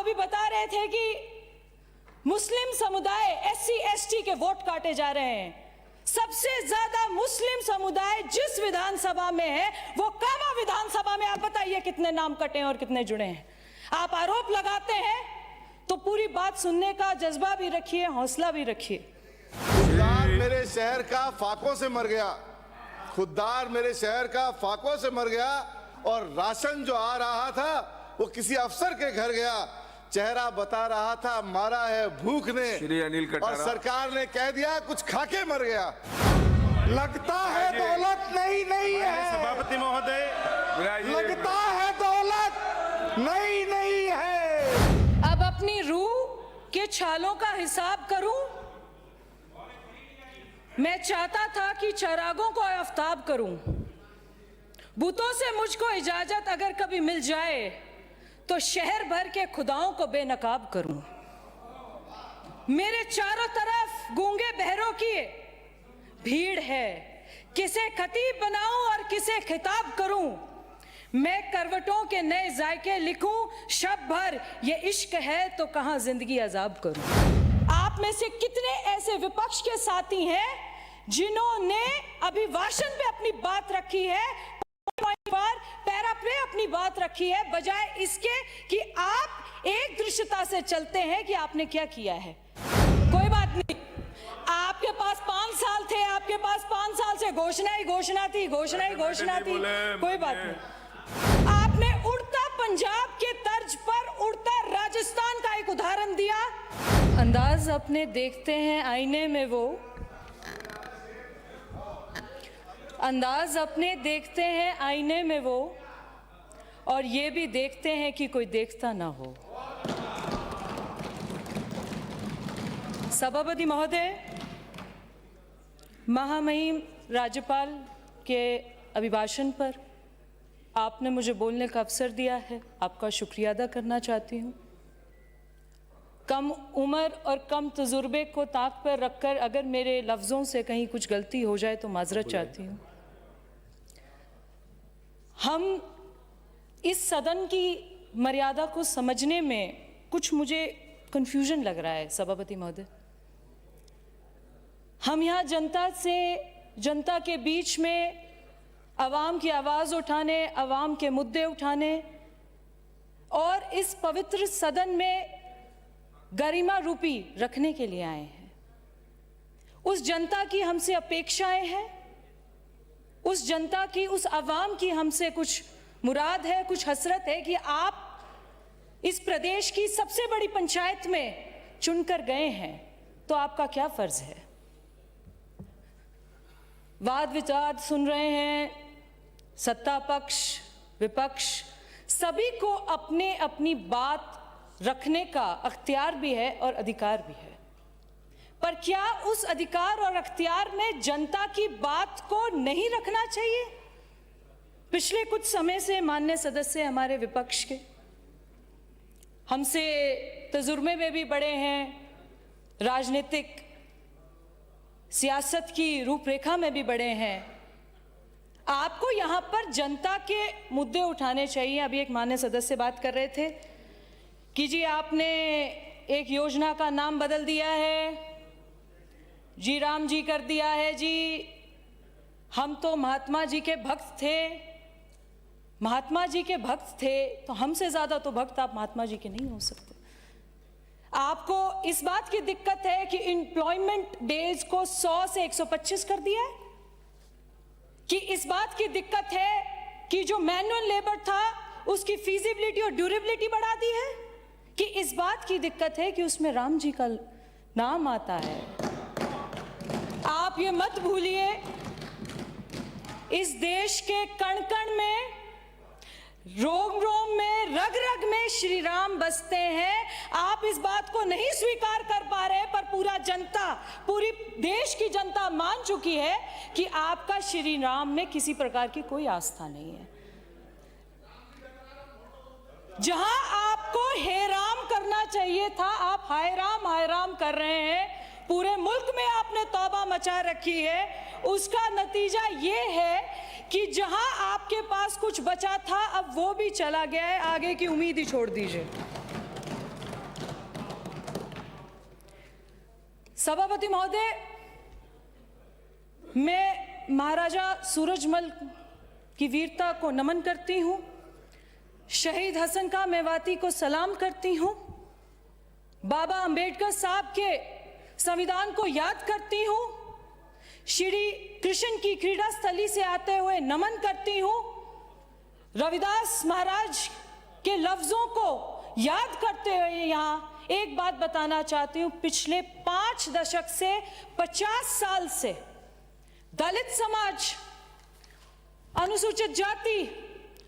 अभी बता रहे थे कि मुस्लिम समुदाय SC ST के वोट काटे जा रहे हैं। सबसे ज्यादा मुस्लिम समुदाय जिस विधानसभा में है वो कामा विधानसभा में, आप बताइए कितने नाम कटे हैं और कितने जुड़े हैं। आप आरोप लगाते हैं तो पूरी बात सुनने का जज्बा भी रखिए, हौसला भी रखिए। खुददार मेरे शहर का फाकों से मर गया, खुददार मेरे शहर का फाकों से मर गया, और राशन जो आ रहा था वो किसी अफसर के घर गया, चेहरा बता रहा था मारा है भूख ने, श्री अनिल कटारा, और सरकार ने कह दिया कुछ खाके मर गया। लगता है दौलत नहीं है सभापति महोदय, लगता है दौलत नहीं है। अब अपनी रूह के छालों का हिसाब करूं। मैं चाहता था कि चरागों को आफताब करूं। बूतों से मुझको इजाजत अगर कभी मिल जाए तो शहर भर के खुदाओं को बेनकाब करूं। मेरे चारों तरफ गूंगे बहरों की भीड़ है, किसे खतीब बनाऊं और किसे खिताब करूं। मैं करवटों के नए जायके लिखूं, शब भर ये इश्क है तो कहां जिंदगी अजाब करूं। आप में से कितने ऐसे विपक्ष के साथी हैं जिन्होंने अभिभाषण पे अपनी बात रखी है, पैरा पे अपनी बात रखी है, बजाय इसके कि आप एक दृश्यता से चलते हैं कि आपने क्या किया है। कोई बात नहीं, आपके पास 5 साल थे, आपके पास 5 साल से घोषणा ही घोषणा थी, घोषणा ही घोषणा थी। कोई बात नहीं, आपने उड़ता पंजाब के तर्ज पर उड़ता राजस्थान का एक उदाहरण दिया। अंदाज अपने देखते हैं आईने में वो, अंदाज अपने देखते हैं आईने में वो, और ये भी देखते हैं कि कोई देखता ना हो। सभापति महोदय, महामहिम राज्यपाल के अभिभाषण पर आपने मुझे बोलने का अवसर दिया है, आपका शुक्रिया अदा करना चाहती हूँ। कम उम्र और कम तजुर्बे को ताक पर रखकर अगर मेरे लफ्ज़ों से कहीं कुछ गलती हो जाए तो माजरत चाहती हूँ। हम इस सदन की मर्यादा को समझने में कुछ मुझे कन्फ्यूजन लग रहा है सभापति महोदय। हम यहाँ जनता के बीच में आवाम की आवाज़ उठाने, आवाम के मुद्दे उठाने और इस पवित्र सदन में गरिमा रूपी रखने के लिए आए हैं। उस जनता की हमसे अपेक्षाएं हैं, उस जनता की, उस आवाम की हमसे कुछ मुराद है, कुछ हसरत है कि आप इस प्रदेश की सबसे बड़ी पंचायत में चुनकर गए हैं, तो आपका क्या फर्ज है। वाद विवाद सुन रहे हैं, सत्ता पक्ष विपक्ष सभी को अपने अपनी बात रखने का अख्तियार भी है और अधिकार भी है, पर क्या उस अधिकार और अख्तियार में जनता की बात को नहीं रखना चाहिए। पिछले कुछ समय से माननीय सदस्य हमारे विपक्ष के हमसे तजुर्बे में भी बड़े हैं, राजनीतिक सियासत की रूपरेखा में भी बड़े हैं। आपको यहाँ पर जनता के मुद्दे उठाने चाहिए। अभी एक माननीय सदस्य बात कर रहे थे कि जी आपने एक योजना का नाम बदल दिया है, जी राम जी कर दिया है, जी हम तो महात्मा जी के भक्त थे। महात्मा जी के भक्त थे तो हमसे ज़्यादा तो भक्त आप महात्मा जी के नहीं हो सकते। आपको इस बात की दिक्कत है कि एम्प्लॉयमेंट डेज को 100 से 125 कर दिया है, कि इस बात की दिक्कत है कि जो मैनुअल लेबर था उसकी फीजिबिलिटी और ड्यूरेबिलिटी बढ़ा दी है, कि इस बात की दिक्कत है कि उसमें राम जी का नाम आता है। आप ये मत भूलिए, इस देश के कण कण में, रोम रोम में, रग रग में श्री राम बसते हैं। आप इस बात को नहीं स्वीकार कर पा रहे, पर पूरा जनता, पूरी देश की जनता मान चुकी है कि आपका श्री राम में किसी प्रकार की कोई आस्था नहीं है। जहां आपको हे राम करना चाहिए था, आप हाय राम कर रहे हैं। पूरे मुल्क में आपने तौबा मचा रखी है। उसका नतीजा ये है कि जहां आपके पास कुछ बचा था अब वो भी चला गया है, आगे की उम्मीद ही छोड़ दीजिए। सभापति महोदय, मैं महाराजा सूरजमल की वीरता को नमन करती हूं, शहीद हसन खां मेवाती को सलाम करती हूं, बाबा अंबेडकर साहब के संविधान को याद करती हूं, श्री कृष्ण की क्रीड़ा स्थली से आते हुए नमन करती हूं, रविदास महाराज के लफ्जों को याद करते हुए यहां एक बात बताना चाहती हूं। पिछले 5 दशक से 50 साल से दलित समाज, अनुसूचित जाति,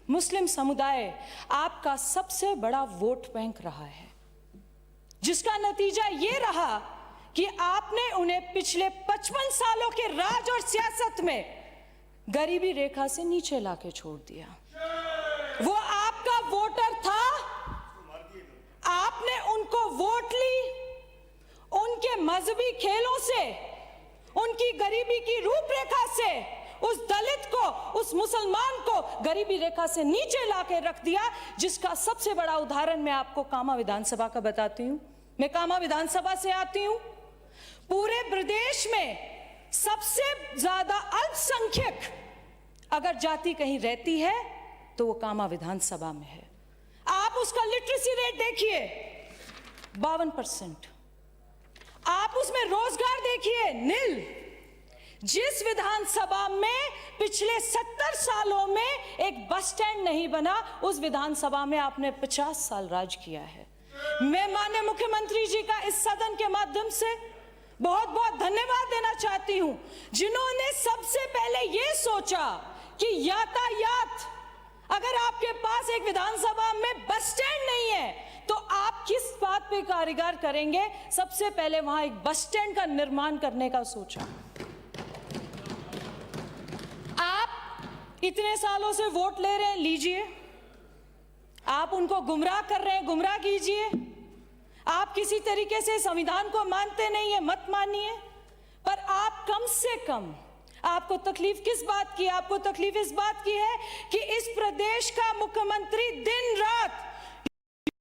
मुस्लिम समुदाय आपका सबसे बड़ा वोट बैंक रहा है, जिसका नतीजा ये रहा कि आपने उन्हें पिछले 55 सालों के राज और सियासत में गरीबी रेखा से नीचे लाके छोड़ दिया। वो आपका वोटर था, आपने उनको वोट ली, उनके मजहबी खेलों से, उनकी गरीबी की रूपरेखा से उस दलित को, उस मुसलमान को गरीबी रेखा से नीचे लाके रख दिया, जिसका सबसे बड़ा उदाहरण मैं आपको कामा विधानसभा का बताती हूं। मैं कामा विधानसभा से आती हूं। पूरे प्रदेश में सबसे ज्यादा अल्पसंख्यक अगर जाति कहीं रहती है तो वो कामा विधानसभा में है। आप उसका लिटरेसी रेट देखिए 52%, आप उसमें रोजगार देखिए नील। जिस विधानसभा में पिछले 70 सालों में एक बस स्टैंड नहीं बना, उस विधानसभा में आपने 50 साल राज किया है। मैं माननीय मुख्यमंत्री जी का इस सदन के माध्यम से बहुत बहुत धन्यवाद देना चाहती हूं, जिन्होंने सबसे पहले यह सोचा कि यातायात, अगर आपके पास एक विधानसभा में बस स्टैंड नहीं है तो आप किस बात पे कारीगर करेंगे। सबसे पहले वहां एक बस स्टैंड का निर्माण करने का सोचा। आप इतने सालों से वोट ले रहे हैं, लीजिए। आप उनको गुमराह कर रहे हैं, गुमराह कीजिए। आप किसी तरीके से संविधान को मानते नहीं है, मत मानिए, पर आप कम से कम, आपको तकलीफ किस बात की? आपको तकलीफ इस बात की है कि इस प्रदेश का मुख्यमंत्री दिन रात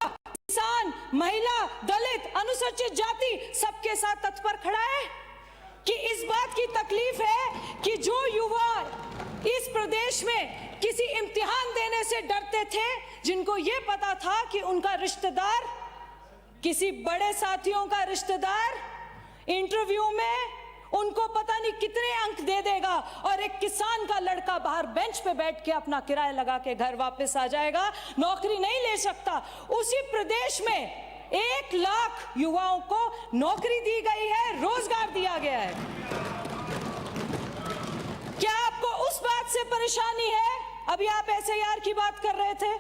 किसान, महिला, दलित, अनुसूचित जाति सबके साथ तत्पर खड़ा है। कि इस बात की तकलीफ है कि जो युवा इस प्रदेश में किसी इम्तिहान देने से डरते थे, जिनको ये पता था कि उनका रिश्तेदार, किसी बड़े साथियों का रिश्तेदार इंटरव्यू में उनको पता नहीं कितने अंक दे देगा और एक किसान का लड़का बाहर बेंच पे बैठ के अपना किराया लगा के घर वापस आ जाएगा, नौकरी नहीं ले सकता। उसी प्रदेश में 1 लाख युवाओं को नौकरी दी गई है, रोजगार दिया गया है। क्या आपको उस बात से परेशानी है? अभी आप SIR की बात कर रहे थे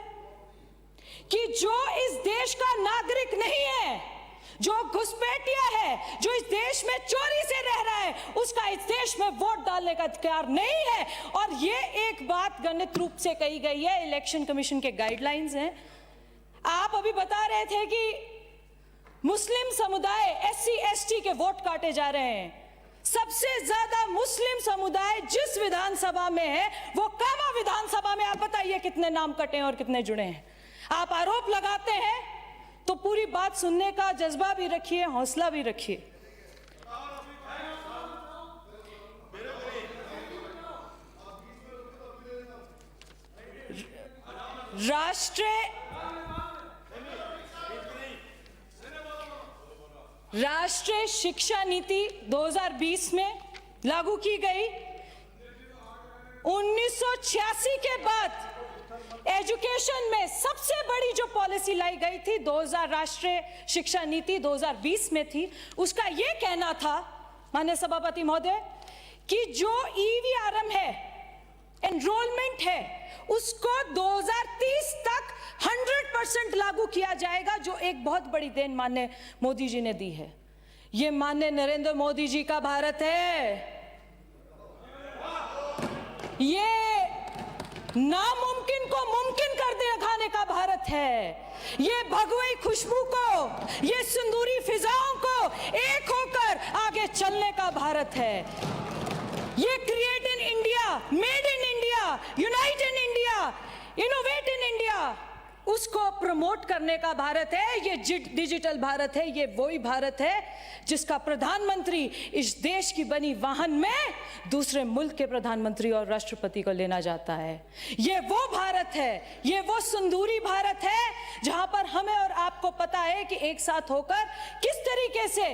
कि जो इस देश का नागरिक नहीं है, जो घुसपैठिया है, जो इस देश में चोरी से रह रहा है, उसका इस देश में वोट डालने का अधिकार नहीं है। और ये एक बात गणित रूप से कही गई है, इलेक्शन कमीशन के गाइडलाइंस हैं। आप अभी बता रहे थे कि मुस्लिम समुदाय, SC ST के वोट काटे जा रहे हैं। सबसे ज्यादा मुस्लिम समुदाय जिस विधानसभा में है वो कामा विधानसभा में। आप बताइए कितने नाम कटे हैं और कितने जुड़े हैं। आप आरोप लगाते हैं तो पूरी बात सुनने का जज्बा भी रखिए, हौसला भी रखिए। राष्ट्रीय शिक्षा नीति 2020 में लागू की गई। 1986 के बाद एजुकेशन में सबसे बड़ी जो पॉलिसी लाई गई थी 2000 राष्ट्रीय शिक्षा नीति 2020 में थी। उसका यह कहना था माननीय सभापति महोदय कि जो EVRM है, एनरोलमेंट है, उसको 2030 तक 100% लागू किया जाएगा, जो एक बहुत बड़ी देन माननीय मोदी जी ने दी है। ये माननीय नरेंद्र मोदी जी का भारत है। ये नामुमकिन को मुमकिन कर दिखाने का भारत है। ये भगवई खुशबू को, ये सिंदूरी फिजाओं को एक होकर आगे चलने का भारत है। ये create in India, made in India, unite in India, innovate in India, उसको प्रमोट करने का भारत है, ये डिजिटल भारत है। ये वही भारत है जिसका प्रधानमंत्री इस देश की बनी वाहन में दूसरे मुल्क के प्रधानमंत्री और राष्ट्रपति को लेना जाता है। ये वो भारत है, ये वो सुंदूरी भारत है जहां पर हमें और आपको पता है कि एक साथ होकर किस तरीके से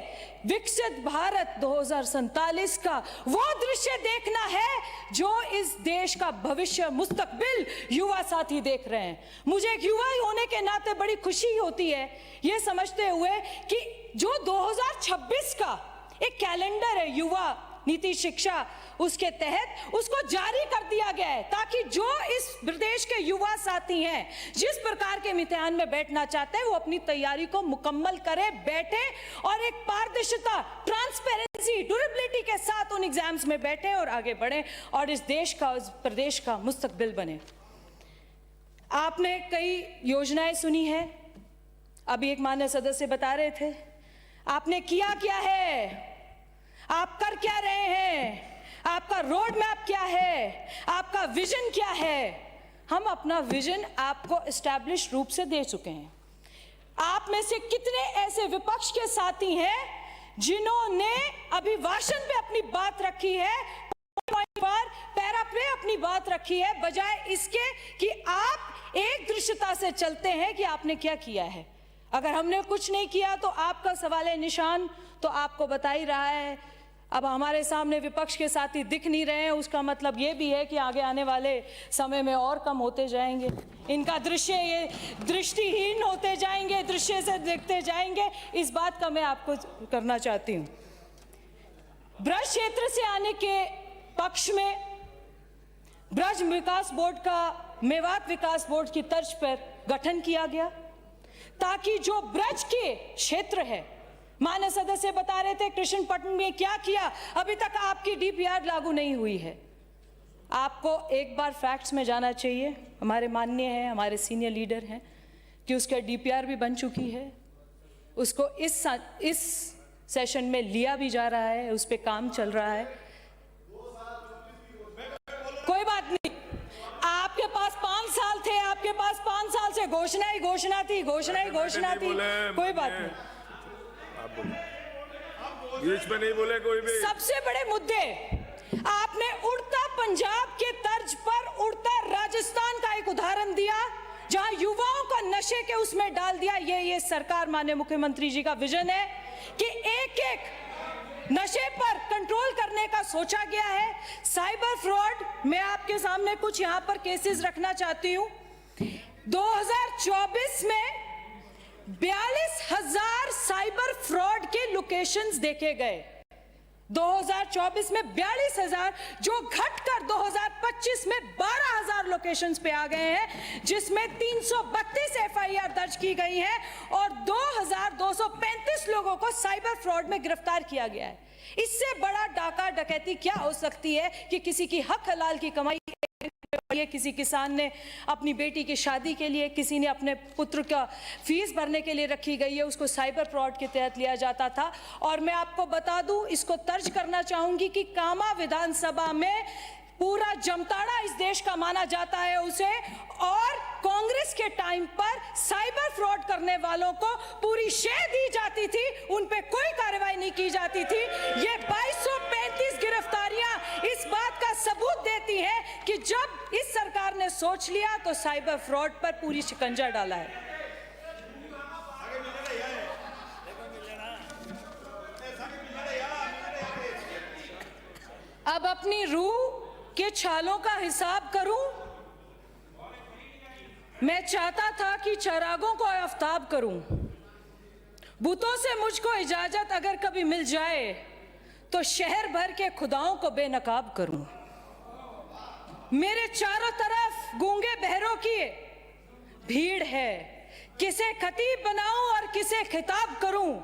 विकसित भारत 2047 का वो दृश्य देखना है जो इस देश का भविष्य, मुस्तकबिल युवा साथी देख रहे हैं। मुझे एक युवा होने के नाते बड़ी खुशी होती है ये समझते हुए कि जो 2026 का एक कैलेंडर है युवा नीति शिक्षा, उसके तहत उसको जारी कर दिया गया है ताकि जो इस प्रदेश के युवा साथी हैं, जिस प्रकार के इम्तिहान में बैठना चाहते हैं, वो अपनी तैयारी को मुकम्मल करे, बैठे और एक पारदर्शिता, ट्रांसपेरेंसी, ड्यूरेबिलिटी के साथ उन एग्जाम्स में बैठे और आगे बढ़े और इस देश का, इस प्रदेश का मुस्तकबिल बने। आपने कई योजनाएं सुनी है, अभी एक माननीय सदस्य बता रहे थे आपने किया क्या है, आप कर क्या रहे हैं, आपका रोड मैप क्या है, आपका विजन क्या है। हम अपना विजन आपको एस्टैब्लिश रूप से दे चुके हैं। आप में से कितने ऐसे विपक्ष के साथी हैं जिन्होंने अभिभाषण पे अपनी बात रखी है, पैरा पे अपनी बात रखी है, बजाय इसके कि आप एक दृश्यता से चलते हैं कि आपने क्या किया है। अगर हमने कुछ नहीं किया तो आपका सवाल है निशान तो आपको बता ही रहा है। अब हमारे सामने विपक्ष के साथी दिख नहीं रहे हैं, उसका मतलब ये भी है कि आगे आने वाले समय में और कम होते जाएंगे। इनका दृश्य ये दृष्टिहीन होते जाएंगे, दृश्य से देखते जाएंगे। इस बात का मैं आपको करना चाहती हूँ। ब्रज क्षेत्र से आने के पक्ष में ब्रज विकास बोर्ड का मेवात विकास बोर्ड की तर्ज पर गठन किया गया ताकि जो ब्रज के क्षेत्र है, माननीय सदस्य बता रहे थे कृष्णपट्टनम में क्या किया, अभी तक आपकी डीपीआर लागू नहीं हुई है। आपको एक बार फैक्ट्स में जाना चाहिए। हमारे माननीय हैं, हमारे सीनियर लीडर हैं कि उसका डीपीआर भी बन चुकी है, उसको इस सेशन में लिया भी जा रहा है, उस पर काम चल रहा है। कोई बात नहीं, आपके पास 5 साल थे, आपके पास 5 साल से घोषणा ही घोषणा थी, घोषणा ही घोषणा थी। कोई बात नहीं, बीच में नहीं बोले कोई भी। सबसे बड़े मुद्दे आपने उड़ता पंजाब के तर्ज पर उड़ता राजस्थान का एक उदाहरण दिया जहां युवाओं को नशे के उसमें डाल दिया। ये सरकार, माननीय मुख्यमंत्री जी का विजन है कि एक एक नशे पर कंट्रोल करने का सोचा गया है। साइबर फ्रॉड, मैं आपके सामने कुछ यहां पर केसेस रखना चाहती हूं। 2024 में 42,000 साइबर फ्रॉड के लोकेशंस देखे गए। 2024 में 42,000, जो घटकर 2025 में 12,000 लोकेशंस पे आ गए हैं, जिसमें 332 एफआईआर दर्ज की गई है और 2,235 लोगों को साइबर फ्रॉड में गिरफ्तार किया गया है। इससे बड़ा डाका डकैती क्या हो सकती है कि किसी की हक हलाल की कमाई, किसी किसान ने अपनी बेटी की शादी के लिए, किसी ने अपने पुत्र का फीस भरने के लिए रखी गई है, उसको साइबर फ्रॉड के तहत लिया जाता था। और मैं आपको बता दूं, इसको तर्ज करना चाहूंगी कि कामा विधानसभा में पूरा जमताड़ा इस देश का माना जाता है उसे, और कांग्रेस के टाइम पर साइबर फ्रॉड करने वालों को पूरी शह दी जाती थी, उन पे कोई कार्रवाई नहीं की जाती थी। ये 2235 गिरफ्तारियां इस बात का सबूत देती है कि जब इस सरकार ने सोच लिया तो साइबर फ्रॉड पर पूरी शिकंजा डाला है। अब अपनी रूह के छालों का हिसाब करूं, मैं चाहता था कि चिरागों को आफताब करूं। बुतों से मुझको इजाजत अगर कभी मिल जाए तो शहर भर के खुदाओं को बेनकाब करूं। मेरे चारों तरफ गूंगे बहरों की भीड़ है, किसे खतीब बनाऊं और किसे खिताब करूं।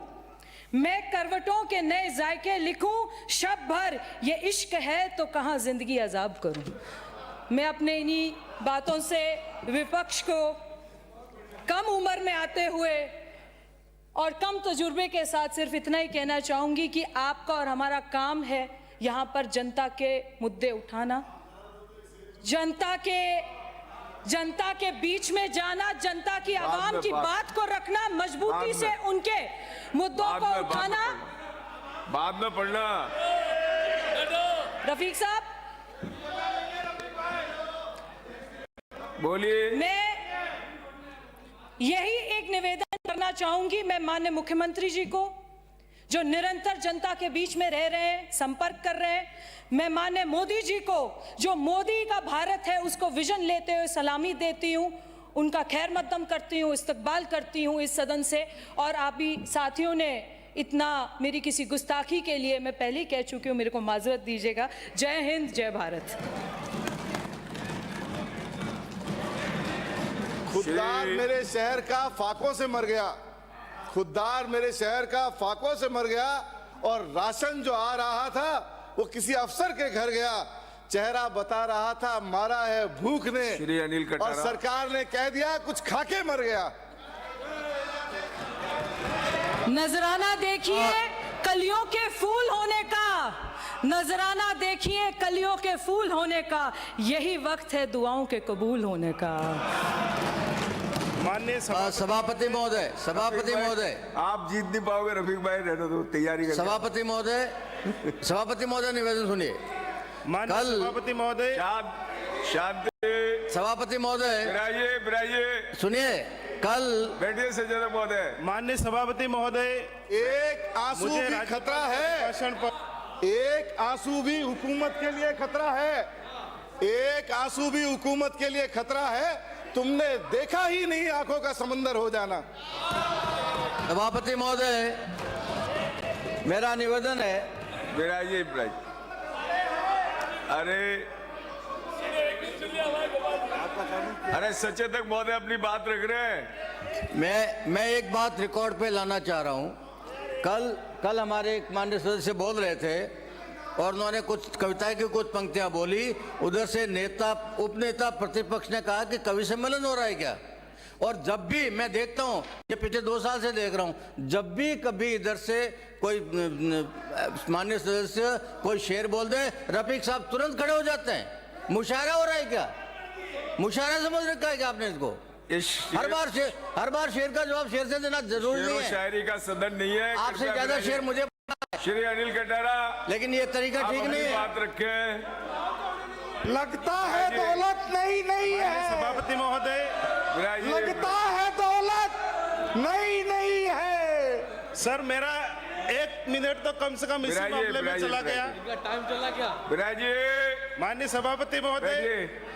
मैं करवटों के नए जायके लिखूं, शब भर ये इश्क है तो कहां जिंदगी अजाब करूं। मैं अपने इन्हीं बातों से विपक्ष को कम उम्र में आते हुए और कम तजुर्बे के साथ सिर्फ इतना ही कहना चाहूंगी कि आपका और हमारा काम है यहाँ पर जनता के मुद्दे उठाना, जनता के जनता के बीच में जाना, जनता की आवाम की बात को रखना, मजबूती से उनके मुद्दों को उठाना। बाद में पढ़ना। रफीक साहब, बोलिए। मैं यही एक निवेदन करना चाहूंगी मैं माननीय मुख्यमंत्री जी को, जो निरंतर जनता के बीच में रह रहे हैं, संपर्क कर रहे हैं। मैं माननीय मोदी जी को, जो मोदी का भारत है उसको विजन लेते हुए सलामी देती हूं, उनका खैर मकदम करती हूं, इस्तकबाल करती हूं इस सदन से। और आप भी साथियों ने इतना मेरी किसी गुस्ताखी के लिए मैं पहले ही कह चुकी हूं, मेरे को माजरत दीजिएगा। जय हिंद, जय भारत। खुददार मेरे शहर का फाकों से मर गया, खुददार मेरे शहर का फाकों से मर गया। और राशन जो आ रहा था वो किसी अफसर के घर गया, चेहरा बता रहा था मारा है भूख ने, श्री अनिल और कटारा। सरकार ने कह दिया कुछ खाके मर गया। नजराना देखिए कलियों के फूल होने का, नजराना देखिए कलियों के फूल होने का, यही वक्त है दुआओं के कबूल होने का। माननीय सभापति महोदय, सभापति महोदय, आप जीत नहीं पाओगे रफीक भाई, रहने दो, तैयारी कर। सभापति महोदय, सभापति महोदय निवेदन सुनिए। माननीय सभापति महोदय, शांति। सभापति महोदय बिराइए सुनिए, कल बैठिए सज्जन महोदय। माननीय सभापति महोदय, एक आंसू मुझे भी खतरा है, भाषण पर एक आंसू भी हुकूमत के लिए खतरा है, एक आंसू भी हुकूमत के लिए खतरा है। तुमने देखा ही नहीं आंखों का समंदर हो जाना। सभापति महोदय, मेरा निवेदन है। बिराइए। अरे सचेतक महोदय अपनी बात रख रहे हैं। मैं एक बात रिकॉर्ड पे लाना चाह रहा हूँ। कल हमारे एक माननीय सदस्य बोल रहे थे और उन्होंने कुछ कविता की कुछ पंक्तियां बोली। उधर से नेता, उपनेता प्रतिपक्ष ने कहा कि कवि सम्मेलन हो रहा है क्या। और जब भी मैं देखता हूँ, ये पिछले 2 साल से देख रहा हूँ, जब भी कभी इधर से कोई माननीय सदस्य कोई शेर बोल दे, रफीक साहब तुरंत खड़े हो जाते हैं। मुशायरा हो रहा है क्या? मुशायरा समझ रखा है क्या आपने इसको? हर बार शेर का जवाब शेर से देना जरूरी नहीं है। शायरी का सदन नहीं है। आपसे ज्यादा शेर मुझे, श्री अनिल कटारा, लेकिन ये तरीका ठीक नहीं है। बात रखें। लगता है दौलत नहीं है। सभापति महोदय, लगता है दौलत नहीं है। सर मेरा 1 मिनट तो कम से कम इसी मामले में चला गया। टाइम चला गया। माननीय सभापति महोदय,